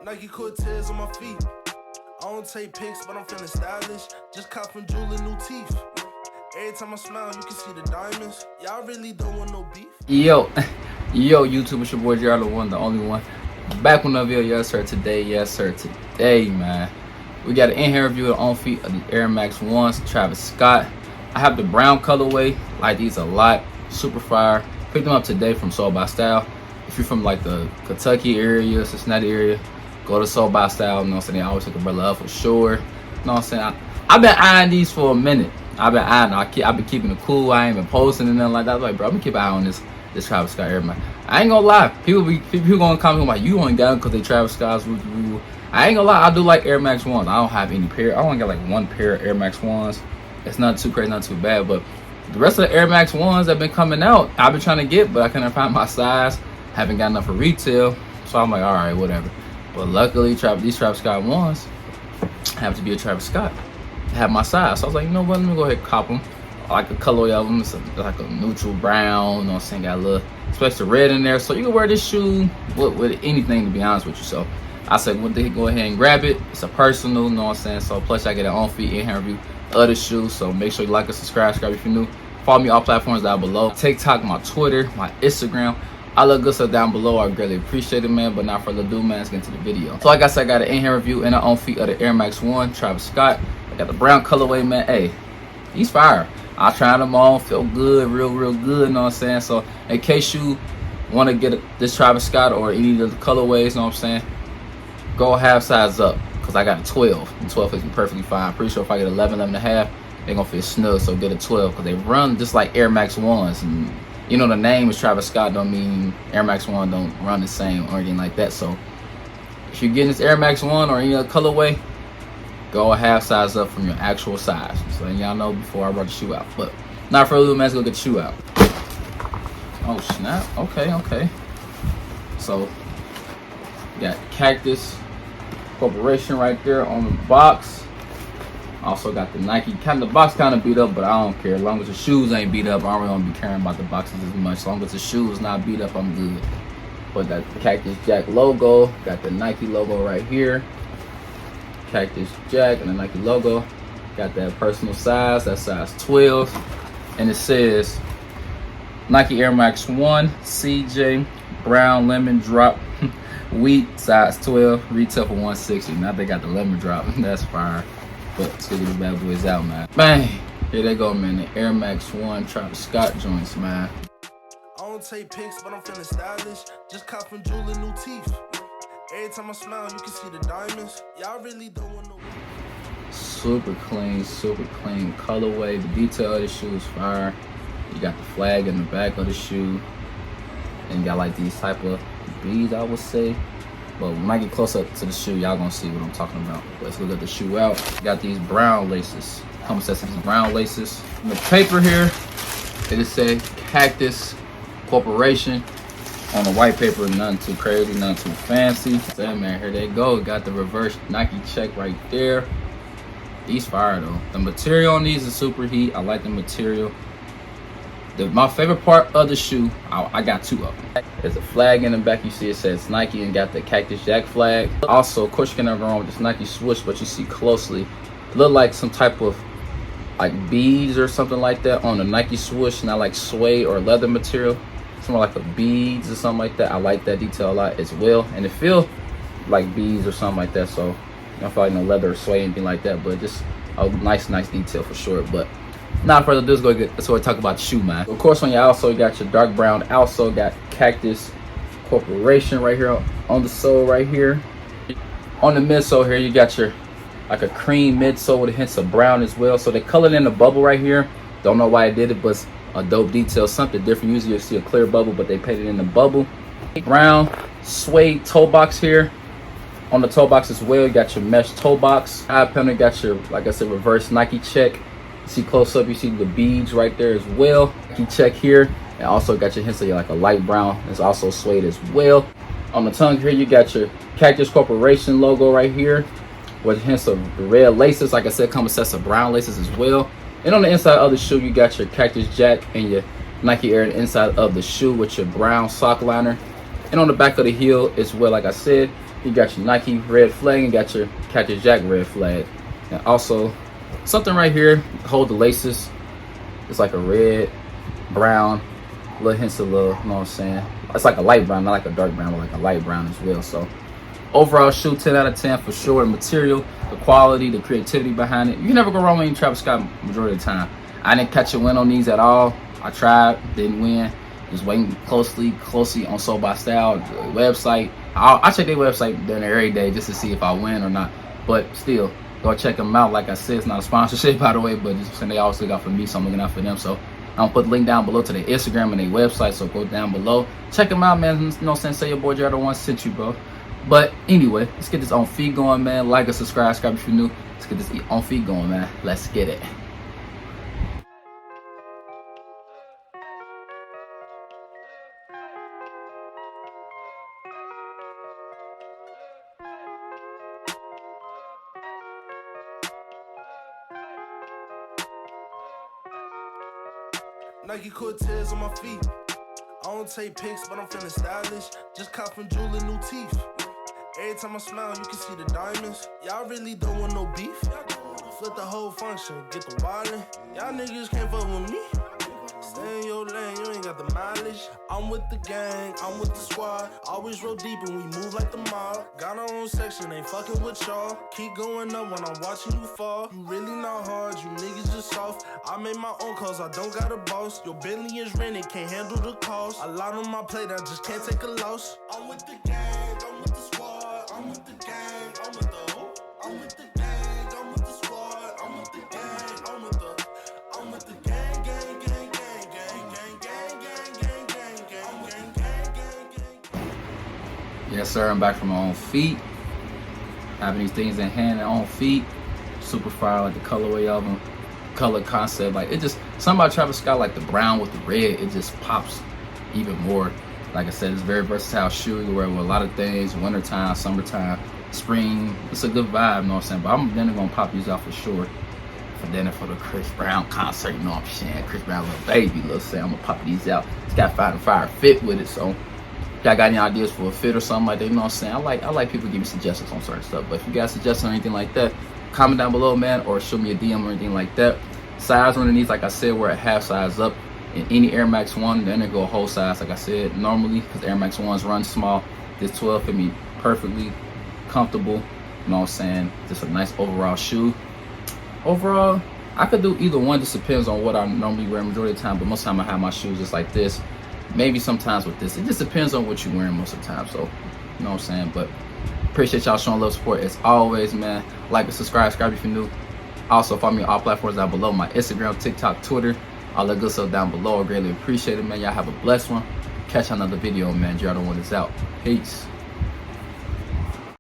Nike Cortez on my feet. I don't take pics, but I'm feeling stylish. Just cop from Jewel new teeth. Every time I smile, you can see the diamonds. Y'all really don't want no beef. Yo, YouTube, it's your boy JR, the one, the only one. Back with another video, yes sir, today, man. We got an in-here review on feet of the Air Max 1s, Travis Scott. I have the brown colorway, like these a lot, super fire. Picked them up today from Soul by Style. If you're from like the Kentucky area, Cincinnati area, go to Soul by Style, you know what I'm saying? They always take a brother up for sure. You know what I'm saying? I've been eyeing these for a minute. I've been keeping it cool. I ain't been posting and nothing like that. I was like, bro, I'm gonna keep an eye on this Travis Scott Air Max. I ain't gonna lie. People gonna comment like, you only got them because they Travis Scott's. I ain't gonna lie. I do like Air Max 1s. I don't have any pair. I only got like one pair of Air Max 1s. It's not too crazy, not too bad. But the rest of the Air Max 1s that been coming out, I've been trying to get, but I couldn't find my size. Haven't got enough for retail. So I'm like, all right, whatever. But luckily, these Travis Scott 1s have to be a Travis Scott. Have my size. So I was like, you know what, let me go ahead and cop them. I like the colorway of them. It's like a neutral brown, you know what I'm saying? Got a little, especially red in there. So you can wear this shoe with anything, to be honest with you. So I said, well, go ahead and grab it. It's a personal, you know what I'm saying? So plus I get an on-feet in-hand review of the shoe. So make sure you like and subscribe if you're new. Follow me all platforms down below. TikTok, my Twitter, my Instagram. All the good stuff down below. I greatly appreciate it, man. But not further ado, man, let's get into the video. So like I said, I got an in-hand review and an on-feet of the Air Max 1, Travis Scott. I got the brown colorway, man. Hey, he's fire. I tried them on, feel good, real good, you know what I'm saying? So in case you want to get this Travis Scott or any of the colorways, you know what I'm saying, go half size up, because I got a 12. And 12 fits me perfectly fine. Pretty sure if I get 11 and a half, they're going to fit snug, so get a 12, because they run just like Air Max 1s. And you know, the name is Travis Scott don't mean Air Max 1 don't run the same or anything like that. So if you're getting this Air Max 1 or any other colorway, go a half size up from your actual size. So y'all know before I brought the shoe out. But not further ado, man, let's go get the shoe out. Oh snap. Okay. So you got Cactus Corporation right there on the box. Also got the Nike. The box kind of beat up, but I don't care. As long as the shoes ain't beat up, I don't really be caring about the boxes as much. As long as the shoes not beat up, I'm good. But that Cactus Jack logo. Got the Nike logo right here. Cactus Jack and the Nike logo. Got that personal size, that size 12, and it says Nike Air Max 1 CJ brown lemon drop wheat size 12, retail for $160. Now they got the lemon drop. That's fire. But let's get these bad boys out, man. Bang, here they go, man. The Air Max 1 Travis Scott joints, man. I don't take pics, but I'm feeling stylish. Just cop from Jewel new teeth. Every time I smile, you can see the diamonds. Y'all really don't want no. Super clean colorway. The detail of the shoe is fire. You got the flag in the back of the shoe, and you got like these type of beads, I would say. But when I get close up to the shoe, y'all gonna see what I'm talking about. Let's go get the shoe out. You got these brown laces. Comes with these brown laces. In the paper here, it is say Cactus Corporation. On the white paper, nothing too crazy, nothing too fancy. So, man, here they go. Got the reverse Nike check right there. These fire though. The material on these is super heat. I like the material. My favorite part of the shoe, I got two of them. There's a flag in the back. You see it says Nike and got the Cactus Jack flag. Also, of course, you can never go wrong with this Nike swoosh, but you see closely, it look like some type of like beads or something like that on the Nike swoosh, not like suede or leather material. More like a beads or something like that. I like that detail a lot as well, and it feels like beads or something like that. So I don't feel like no leather or suede, anything like that, but just a nice detail for sure. But not further ado, let's go talk about the shoe, man. Of course, on your outsole, you got your dark brown outsole. Got Cactus Corporation right here on the sole right here. On the midsole here, you got your like a cream midsole with hints of brown as well. So they colored in the bubble right here. Don't know why I did it, but a dope detail, something different. Usually you'll see a clear bubble, but they painted in the bubble. Brown suede toe box here. On the toe box as well, you got your mesh toe box. Eye panel, got your, like I said, reverse Nike check. You see close up, you see the beads right there as well. Nike check here, and also got your hints of like a light brown. It's also suede as well. On the tongue here, you got your Cactus Corporation logo right here, with hints of red laces. Like I said, come with sets of brown laces as well. And on the inside of the shoe, you got your Cactus Jack and your Nike Air inside of the shoe with your brown sock liner. And on the back of the heel as well, like I said, you got your Nike red flag and got your Cactus Jack red flag. And also something right here, hold the laces. It's like a red, brown, little hints of little, you know what I'm saying? It's like a light brown, not like a dark brown, but like a light brown as well. So overall shoe, 10 out of 10 for sure. The material, the quality, the creativity behind it. You can never go wrong with any Travis Scott majority of the time. I didn't catch a win on these at all. I tried, didn't win. Just waiting closely on Soul by Style website. I check their website down there every day just to see if I win or not. But still, go check them out. Like I said, it's not a sponsorship, by the way, but just saying they always look out for me, so I'm looking out for them. So I'm gonna put the link down below to their Instagram and their website. So go down below, check them out, man. You know what I'm saying? Say your boy Jared one sent you, bro. But anyway, let's get this on feet going, man. Like and subscribe if you're new. Let's get this on feet going, man. Let's get it. Nike Cortez on my feet. I don't take pics, but I'm feeling stylish. Just cop from Julie new teeth. Every time I smile, you can see the diamonds. Y'all really don't want no beef. Flip the whole function, get the wildin'. Y'all niggas can't fuck with me. Stay in your lane, you ain't got the mileage. I'm with the gang, I'm with the squad. Always roll deep and we move like the mob. Got our own section, ain't fucking with y'all. Keep going up when I'm watching you fall. You really not hard, you niggas just soft. I made my own calls, I don't got a boss. Your Bentley is rented, can't handle the cost. A lot on my plate, I just can't take a loss. I'm with the gang, I'm with the squad. I'm with the gang, I'm with the hoe. I'm with the gang, I'm with the squad. I'm with the gang, I'm with the gang, gang, gang, gang, gang, gang, gang, gang, gang, gang, gang, gang, gang, gang. Yes, sir. I'm back from my own feet. Having these things in hand and on feet. Super fire, like the colorway of them. Color concept. Like it just, something about Travis Scott, like the brown with the red, it just pops even more. Like I said, it's a very versatile shoe. You can wear it with a lot of things. Wintertime, summertime, spring. It's a good vibe, you know what I'm saying? But I'm then gonna pop these out for sure. For the Chris Brown concert, you know what I'm saying? Chris Brown little baby, let's say I'm gonna pop these out. It's got fire fit with it, so if y'all got any ideas for a fit or something like that, you know what I'm saying? I like people give me suggestions on certain stuff. But if you got suggestions or anything like that, comment down below, man, or show me a DM or anything like that. Size underneath, like I said, we're a half size up. In any Air Max 1, then they go a whole size, like I said, normally, because Air Max 1s run small. This 12 fit me perfectly comfortable, you know what I'm saying? Just a nice overall shoe. Overall, I could do either one, just depends on what I normally wear majority of the time, but most of the time I have my shoes just like this. Maybe sometimes with this. It just depends on what you're wearing most of the time, so, you know what I'm saying? But appreciate y'all showing love support as always, man. Like and subscribe if you're new. Also, follow me on all platforms down below, my Instagram, TikTok, Twitter, all that good stuff down below. I greatly appreciate it, man. Y'all have a blessed one. Catch another video, man. Jared one is out. Peace.